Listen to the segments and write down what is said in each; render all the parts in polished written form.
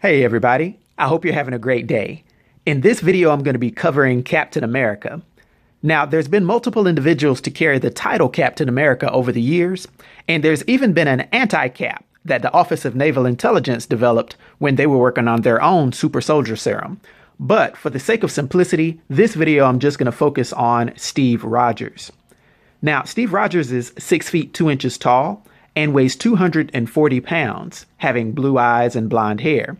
Hey everybody, I hope you're having a great day. In this video, I'm going to be covering Captain America. Now, there's been multiple individuals to carry the title Captain America over the years, and there's even been an anti-Cap that the Office of Naval Intelligence developed when they were working on their own super soldier serum. But for the sake of simplicity, this video I'm just going to focus on Steve Rogers. Now, Steve Rogers is 6 feet 2 inches tall and weighs 240 pounds, having blue eyes and blonde hair.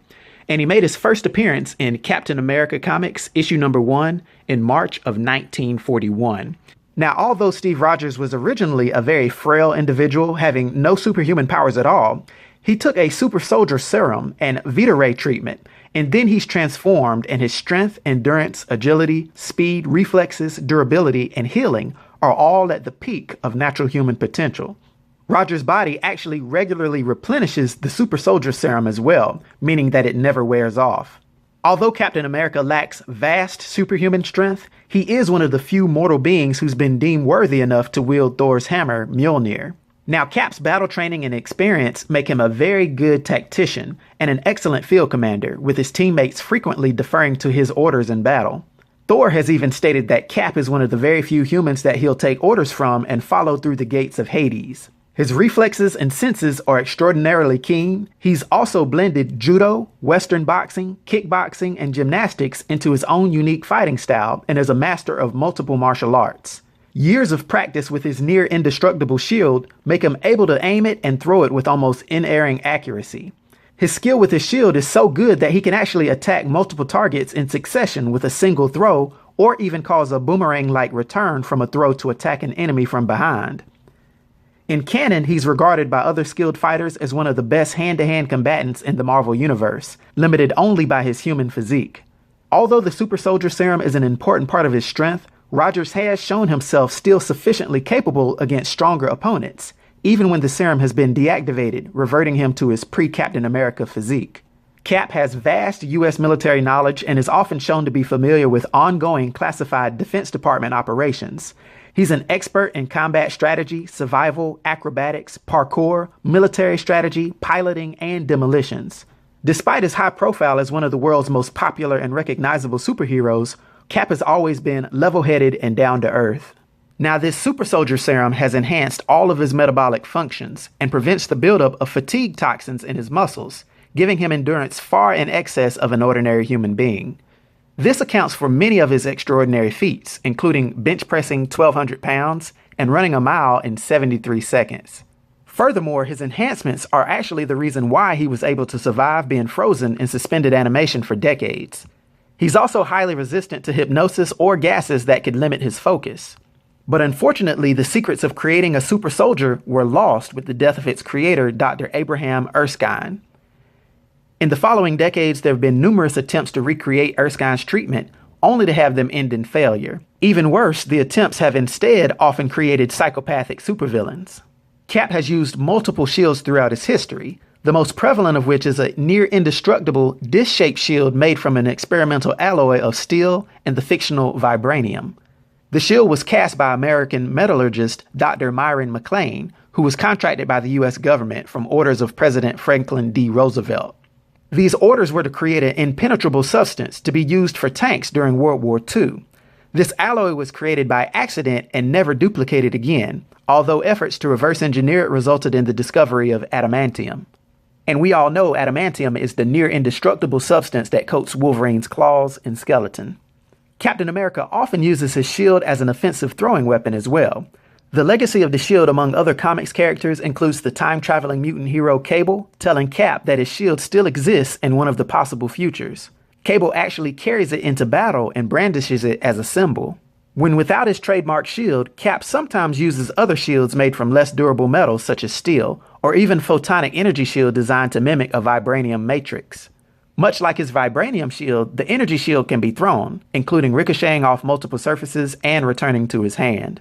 And he made his first appearance in Captain America Comics, issue number 1, in March of 1941. Now, although Steve Rogers was originally a very frail individual having no superhuman powers at all, he took a super soldier serum and Vita-Ray treatment, and then he's transformed, and his strength, endurance, agility, speed, reflexes, durability, and healing are all at the peak of natural human potential. Rogers' body actually regularly replenishes the super soldier serum as well, meaning that it never wears off. Although Captain America lacks vast superhuman strength, he is one of the few mortal beings who's been deemed worthy enough to wield Thor's hammer, Mjolnir. Now, Cap's battle training and experience make him a very good tactician and an excellent field commander, with his teammates frequently deferring to his orders in battle. Thor has even stated that Cap is one of the very few humans that he'll take orders from and follow through the gates of Hades. His reflexes and senses are extraordinarily keen. He's also blended judo, western boxing, kickboxing, and gymnastics into his own unique fighting style and is a master of multiple martial arts. Years of practice with his near indestructible shield make him able to aim it and throw it with almost unerring accuracy. His skill with his shield is so good that he can actually attack multiple targets in succession with a single throw, or even cause a boomerang-like return from a throw to attack an enemy from behind. In canon, he's regarded by other skilled fighters as one of the best hand-to-hand combatants in the Marvel Universe, limited only by his human physique. Although the super soldier serum is an important part of his strength, Rogers has shown himself still sufficiently capable against stronger opponents, even when the serum has been deactivated, reverting him to his pre-Captain America physique. Cap has vast U.S. military knowledge and is often shown to be familiar with ongoing classified Defense Department operations. He's an expert in combat strategy, survival, acrobatics, parkour, military strategy, piloting, and demolitions. Despite his high profile as one of the world's most popular and recognizable superheroes, Cap has always been level-headed and down-to-earth. Now, this super soldier serum has enhanced all of his metabolic functions and prevents the buildup of fatigue toxins in his muscles, giving him endurance far in excess of an ordinary human being. This accounts for many of his extraordinary feats, including bench pressing 1,200 pounds and running a mile in 73 seconds. Furthermore, his enhancements are actually the reason why he was able to survive being frozen in suspended animation for decades. He's also highly resistant to hypnosis or gases that could limit his focus. But unfortunately, the secrets of creating a super soldier were lost with the death of its creator, Dr. Abraham Erskine. In the following decades, there have been numerous attempts to recreate Erskine's treatment, only to have them end in failure. Even worse, the attempts have instead often created psychopathic supervillains. Cap has used multiple shields throughout his history, the most prevalent of which is a near-indestructible, disc-shaped shield made from an experimental alloy of steel and the fictional vibranium. The shield was cast by American metallurgist Dr. Myron McLean, who was contracted by the U.S. government from orders of President Franklin D. Roosevelt. These orders were to create an impenetrable substance to be used for tanks during World War II. This alloy was created by accident and never duplicated again, although efforts to reverse engineer it resulted in the discovery of adamantium. And we all know adamantium is the near indestructible substance that coats Wolverine's claws and skeleton. Captain America often uses his shield as an offensive throwing weapon as well. The legacy of the shield among other comics characters includes the time-traveling mutant hero Cable, telling Cap that his shield still exists in one of the possible futures. Cable actually carries it into battle and brandishes it as a symbol. When without his trademark shield, Cap sometimes uses other shields made from less durable metals such as steel, or even photonic energy shield designed to mimic a vibranium matrix. Much like his vibranium shield, the energy shield can be thrown, including ricocheting off multiple surfaces and returning to his hand.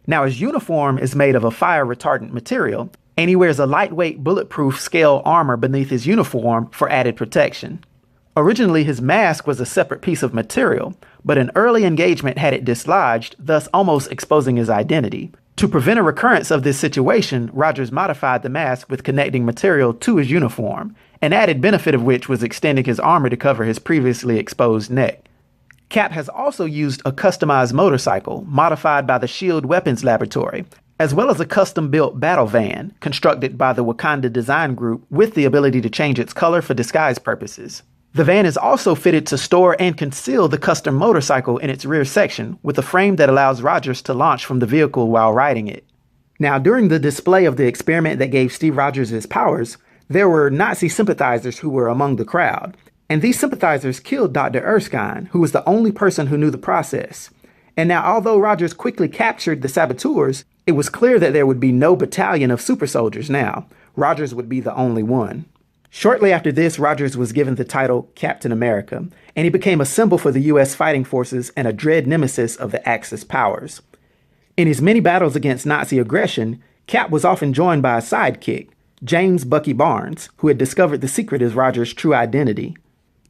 Now, his uniform is made of a fire-retardant material, and he wears a lightweight bulletproof scale armor beneath his uniform for added protection. Originally, his mask was a separate piece of material, but an early engagement had it dislodged, thus almost exposing his identity. To prevent a recurrence of this situation, Rogers modified the mask with connecting material to his uniform, an added benefit of which was extending his armor to cover his previously exposed neck. Cap has also used a customized motorcycle modified by the Shield Weapons Laboratory, as well as a custom-built battle van constructed by the Wakanda Design Group with the ability to change its color for disguise purposes. The van is also fitted to store and conceal the custom motorcycle in its rear section with a frame that allows Rogers to launch from the vehicle while riding it. Now, during the display of the experiment that gave Steve Rogers his powers, there were Nazi sympathizers who were among the crowd, and these sympathizers killed Dr. Erskine, who was the only person who knew the process. And now, although Rogers quickly captured the saboteurs, it was clear that there would be no battalion of super soldiers now. Rogers would be the only one. Shortly after this, Rogers was given the title Captain America, and he became a symbol for the U.S. fighting forces and a dread nemesis of the Axis powers. In his many battles against Nazi aggression, Cap was often joined by a sidekick, James Bucky Barnes, who had discovered the secret of Rogers' true identity.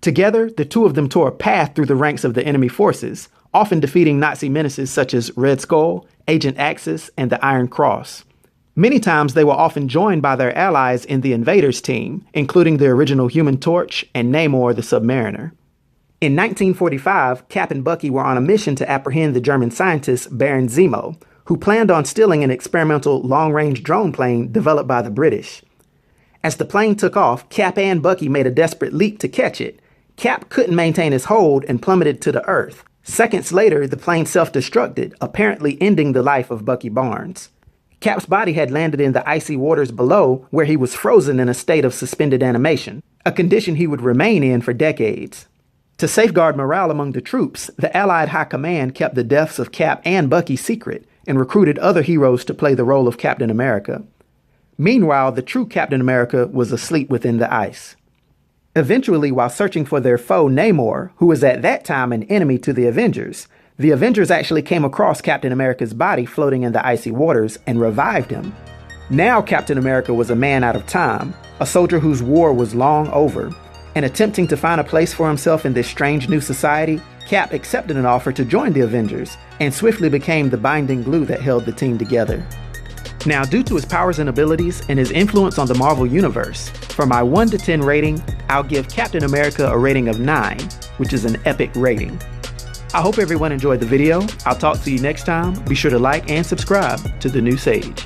Together, the two of them tore a path through the ranks of the enemy forces, often defeating Nazi menaces such as Red Skull, Agent Axis, and the Iron Cross. Many times they were often joined by their allies in the Invaders team, including the original Human Torch and Namor the Submariner. In 1945, Cap and Bucky were on a mission to apprehend the German scientist Baron Zemo, who planned on stealing an experimental long-range drone plane developed by the British. As the plane took off, Cap and Bucky made a desperate leap to catch it. Cap couldn't maintain his hold and plummeted to the earth. Seconds later, the plane self-destructed, apparently ending the life of Bucky Barnes. Cap's body had landed in the icy waters below, where he was frozen in a state of suspended animation, a condition he would remain in for decades. To safeguard morale among the troops, the Allied High Command kept the deaths of Cap and Bucky secret and recruited other heroes to play the role of Captain America. Meanwhile, the true Captain America was asleep within the ice. Eventually, while searching for their foe Namor, who was at that time an enemy to the Avengers actually came across Captain America's body floating in the icy waters and revived him. Now Captain America was a man out of time, a soldier whose war was long over, and attempting to find a place for himself in this strange new society, Cap accepted an offer to join the Avengers and swiftly became the binding glue that held the team together. Now, due to his powers and abilities and his influence on the Marvel Universe, for my 1 to 10 rating, I'll give Captain America a rating of 9, which is an epic rating. I hope everyone enjoyed the video. I'll talk to you next time. Be sure to like and subscribe to The New Sage.